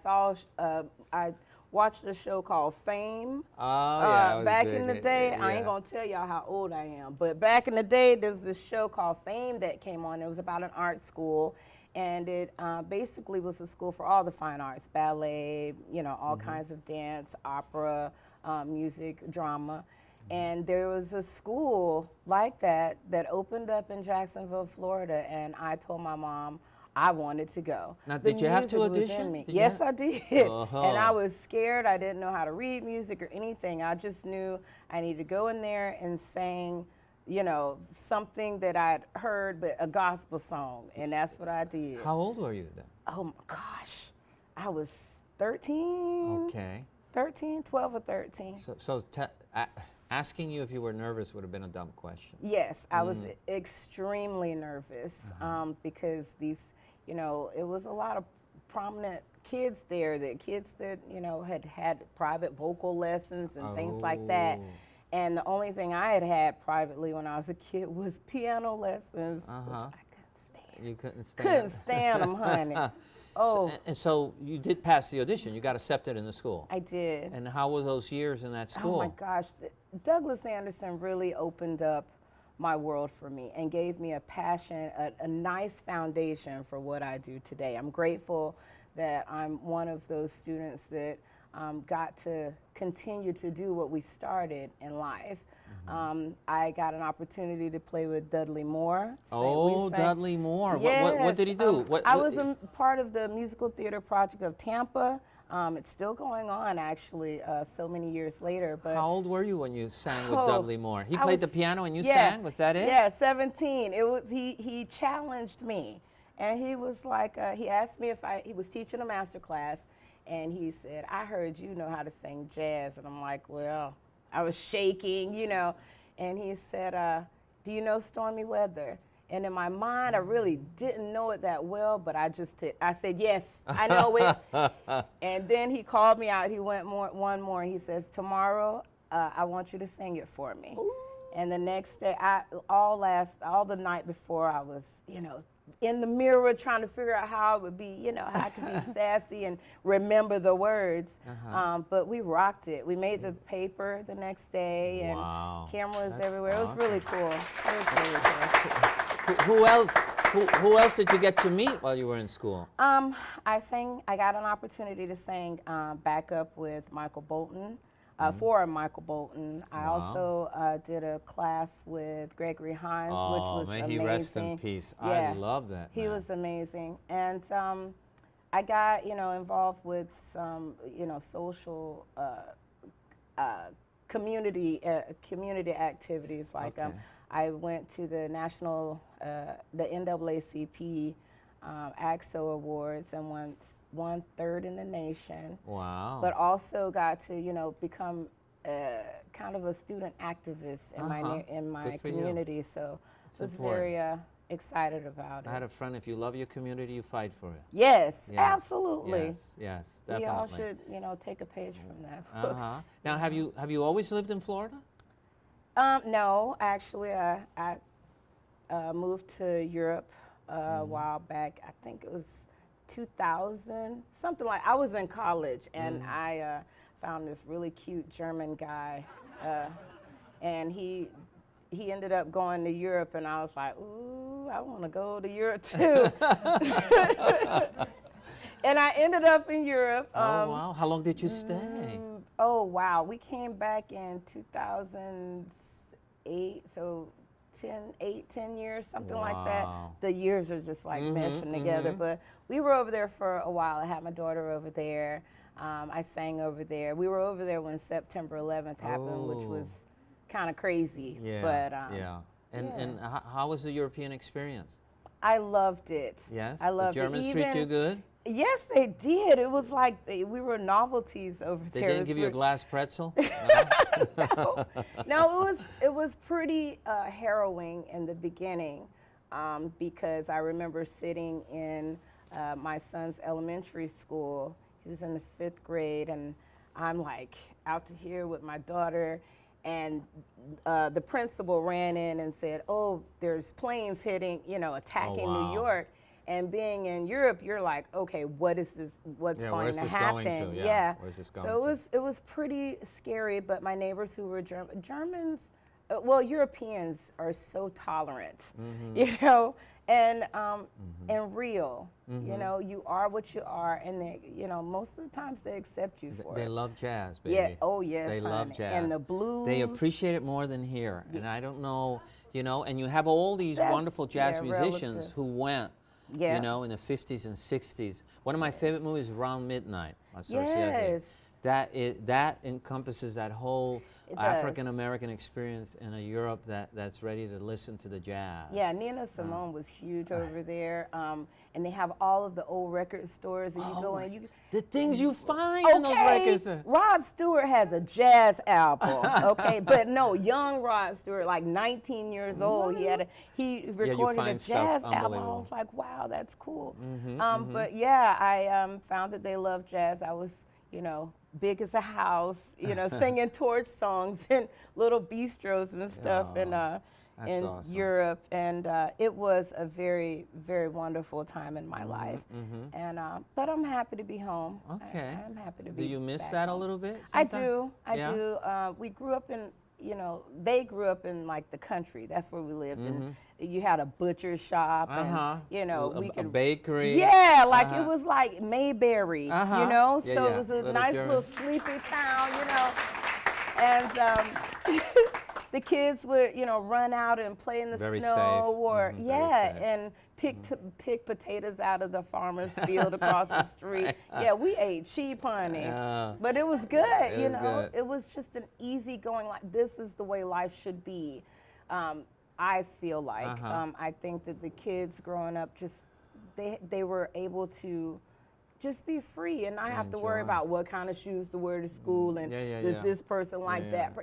watched a show called Fame. Oh, yeah, it was back big. in the day. Yeah. I ain't gonna tell y'all how old I am, but back in the day, there was this show called Fame that came on. It was about an art school, and it basically was a school for all the fine arts, ballet, you know, all kinds of dance, opera, music, drama. And there was a school like that opened up in Jacksonville, Florida, and I told my mom I wanted to go. Now, did you have to audition? Yes, I did. And I was scared. I didn't know how to read music or anything. I just knew I needed to go in there and sing, you know, something that I'd heard, but a gospel song, and that's what I did. How old were you then? Oh my gosh, I was 13. Okay. 13, 12 or 13. So asking you if you were nervous would have been a dumb question. Yes, I was extremely nervous because these, you know, it was a lot of prominent kids there, kids that, you know, had private vocal lessons and things like that. And the only thing I had privately when I was a kid was piano lessons, which I couldn't stand. You couldn't stand Couldn't stand them, honey. So you did pass the audition. You got accepted in the school. I did. And how were those years in that school? Oh my gosh, Douglas Anderson really opened up my world for me and gave me a passion, a nice foundation for what I do today. I'm grateful that I'm one of those students that got to continue to do what we started in life. I got an opportunity to play with Dudley Moore. Dudley Moore. Yes. What did he do? I was a part of the musical theater project of Tampa. It's still going on, actually, so many years later. But how old were you when you sang with Dudley Moore? He played the piano and you sang? Was that it? Yeah, 17. It was he challenged me, and he was like, he asked me if he was teaching a master class, and he said, "I heard you know how to sing jazz," and I'm like, well, I was shaking, you know, and he said, "Do you know Stormy Weather?" And in my mind, I really didn't know it that well, but I said, yes, I know it. And then he called me out. He went one more, and he says, "Tomorrow, I want you to sing it for me." Ooh. And the next day, all the night before, I was, you know, in the mirror trying to figure out how I would be, you know, how I could be sassy and remember the words. But we rocked it. We made the paper the next day, and cameras everywhere. It was really cool. It was really cool. Who else did you get to meet while you were in school? I got an opportunity to sing backup with Michael Bolton, for Michael Bolton. I also did a class with Gregory Hines, which was amazing. May he rest in peace. Yeah. I love that. He was amazing. And I got, you know, involved with some, you know, social community activities. Like I went to the the NAACP AXO Awards and won third in the nation. Wow. But also got to, you know, become kind of a student activist in my community. So I was very excited about it. I had a friend, if you love your community, you fight for it. Yes, absolutely. Yes, definitely. We all should, you know, take a page from that book. Now, have you always lived in Florida? No, actually, I moved to Europe a while back. I think it was 2000, something like. I was in college, and I found this really cute German guy, and he ended up going to Europe, and I was like, ooh, I want to go to Europe too. And I ended up in Europe. Oh wow! How long did you stay? Oh wow! We came back in 2008, so 10 years, something like that. The years are just like meshing together. But we were over there for a while. I had my daughter over there. I sang over there. We were over there when September 11th happened, which was kind of crazy. And how was the European experience? I loved it. Yes? I loved it. The Germans it. treat you good? Yes, they did. It was like we were novelties over there. They didn't give you a glass pretzel? No, it was pretty harrowing in the beginning because I remember sitting in my son's elementary school. He was in the 5th grade, and I'm like out to here with my daughter, and the principal ran in and said, "Oh, there's planes hitting, you know, attacking New York." And being in Europe, you're like, okay, what is this? What's going to happen? Where's this going so it was pretty scary. But my neighbors who were Germans, well, Europeans are so tolerant, you know, and real. You know, you are what you are, and they, you know, most of the times they accept you for it. They love jazz, baby. Yeah. Oh yes. They love jazz. And the blues. They appreciate it more than here. And I don't know, you know, and you have all these wonderful jazz musicians who went. You know, in the 50s and 60s. One of my favorite movies, Around Midnight. Yes. that encompasses that whole It does. African American experience in a Europe that's ready to listen to the jazz. Yeah, Nina Simone was huge over there, and they have all of the old record stores, and you go in, you the things you find in those records. Rod Stewart has a jazz album, okay, but no, young Rod Stewart, like 19 years old, he recorded a jazz album. I was like, wow, that's cool. But yeah, I found that they love jazz. I was, big as a house, singing torch songs in little bistros and stuff in awesome. Europe, and it was a very, very wonderful time in my life. And but I'm happy to be home. Okay. I'm happy to be. Do you miss back that home. a little bit? I do. I do. We grew up in, they grew up in like the country. That's where we lived. And you had a butcher shop, and a bakery. Yeah, like it was like Mayberry, so it was a little nice German. little sleepy town, and the kids would, run out and play in the Very snow, safe. or Very safe. and pick potatoes out of the farmer's field across the street. Yeah, we ate cheap, honey, but it was good. It was good. It was just an easy going. Like, this is the way life should be. I feel like I think that the kids growing up, just they were able to just be free and not have to worry about what kind of shoes to wear to school, and does this person like that,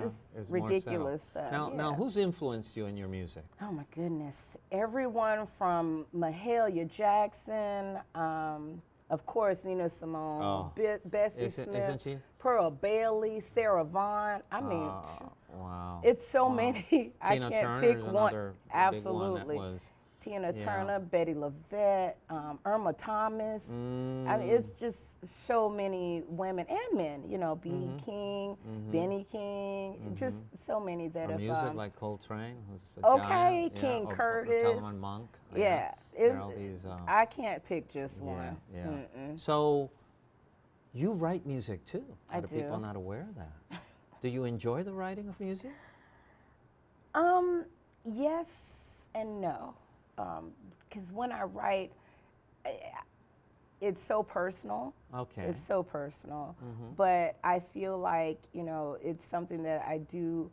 just ridiculous stuff. Now, who's influenced you in your music? Oh my goodness, everyone from Mahalia Jackson, of course Nina Simone, Bessie Smith, isn't she? Pearl Bailey, Sarah Vaughan. I mean, wow. it's so many. I Tina can't Turner pick is one. another Absolutely. big one that was, Tina Turner, Betty LaVette, Irma Thomas. I mean, it's just so many women and men. B.E. King, Benny King, just so many that have. music like Coltrane, who's a okay, giant. King or Curtis, Telemann Monk. Yeah, there are all these. I can't pick just one. Yeah. So, you write music too. A lot of people are not aware of that. Do you enjoy the writing of music? Yes and no. Because when I write, it's so personal. Okay. It's so personal. But I feel like, it's something that I do,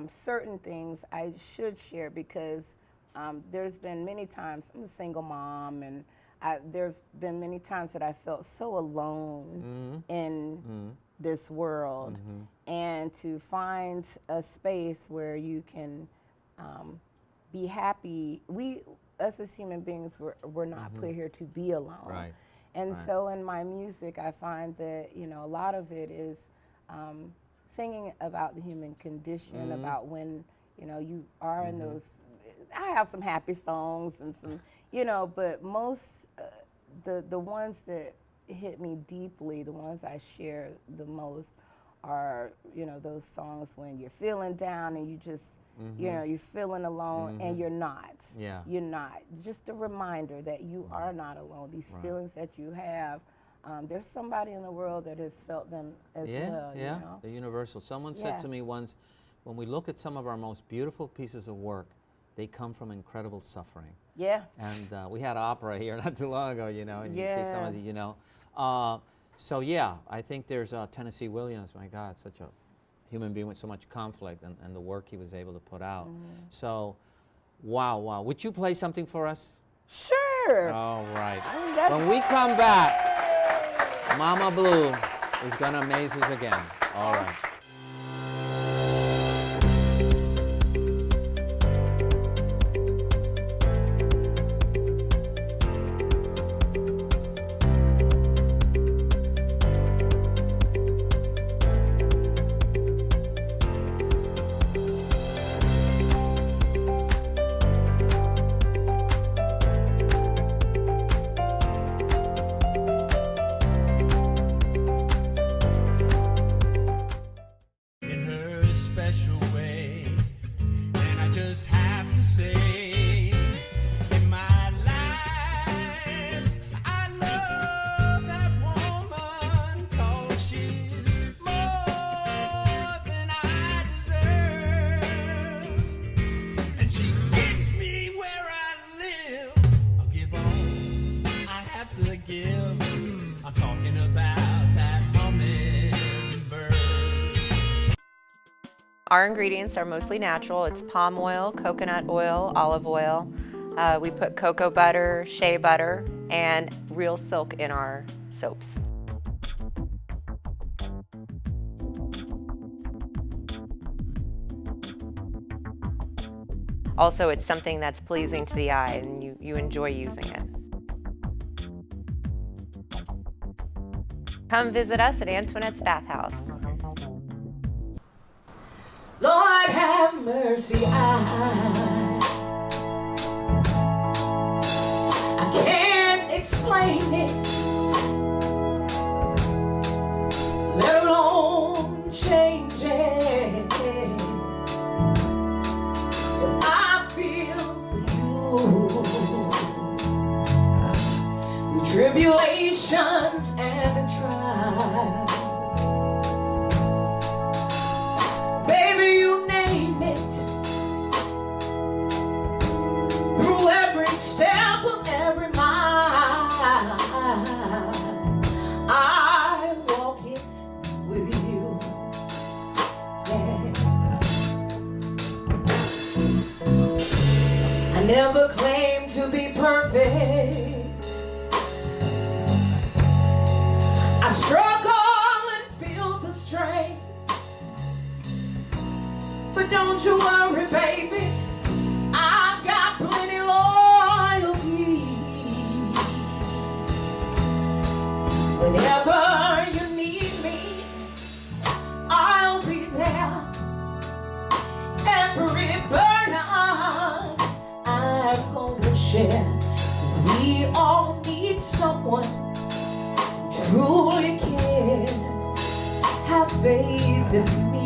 certain things I should share, because there's been many times, I'm a single mom, and there've been many times that I felt so alone in this world. And to find a space where you can be happy. Us as human beings, we're not put here to be alone. Right. And so in my music, I find that, a lot of it is singing about the human condition, about when, you are in those, I have some happy songs and some, but most, the ones that hit me deeply, the ones I share the most are, those songs when you're feeling down and you just, you're feeling alone, and you're not. Yeah. You're not. Just a reminder that you are not alone. These feelings that you have, there's somebody in the world that has felt them as well. Yeah, they're universal. Someone said to me once, when we look at some of our most beautiful pieces of work, they come from incredible suffering. Yeah. And we had opera here not too long ago, and you see some of the, so yeah, I think there's Tennessee Williams. My God, such a human being with so much conflict, and the work he was able to put out. So, wow. Would you play something for us? Sure. All right. When we come back, Mama Blue is going to amaze us again. All right. Our ingredients are mostly natural. It's palm oil, coconut oil, olive oil. We put cocoa butter, shea butter, and real silk in our soaps. Also, it's something that's pleasing to the eye and you enjoy using it. Come visit us at Antoinette's Bathhouse. Lord have mercy, I can't explain it, let alone change it. But I feel for you, the tribulations and the trials. Baby, you name it. Through every step of every mile, I walk it with you. Yeah. I never claimed to be perfect. I struggle and feel the strain. But don't you worry, baby, I've got plenty loyalty. Whenever you need me, I'll be there. Every burden I'm gonna share, 'cause we all need someone who truly cares. Have faith in me.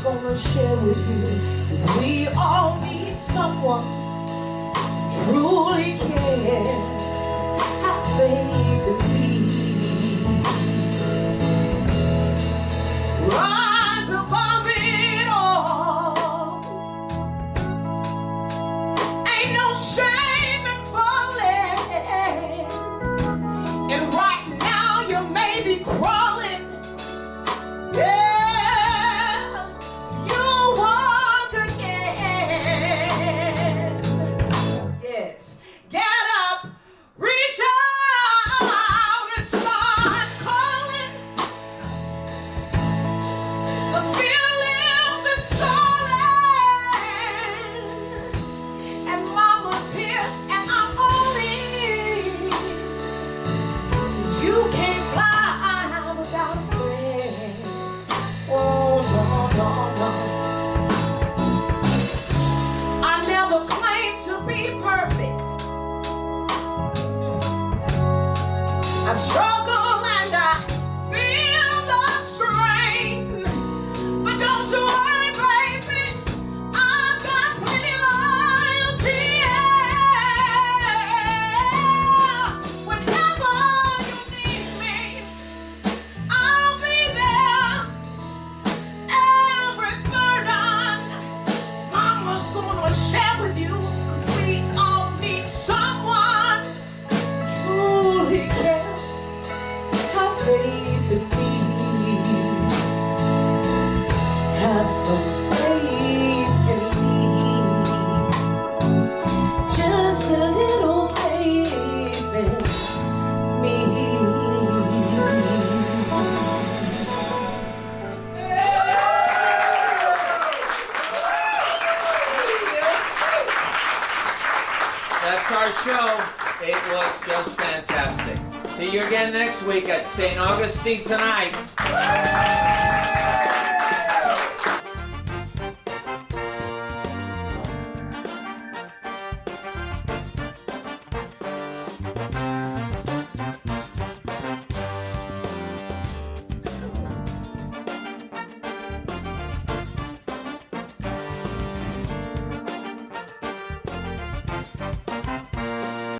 Gonna share with you, 'cause we all need someone who truly cares. Have faith in me. Rise above it all. Ain't no shame in falling. And right now you may be crawling. Yeah. Get up, reach out. That's our show. It was just fantastic. See you again next week at St. Augustine Tonight.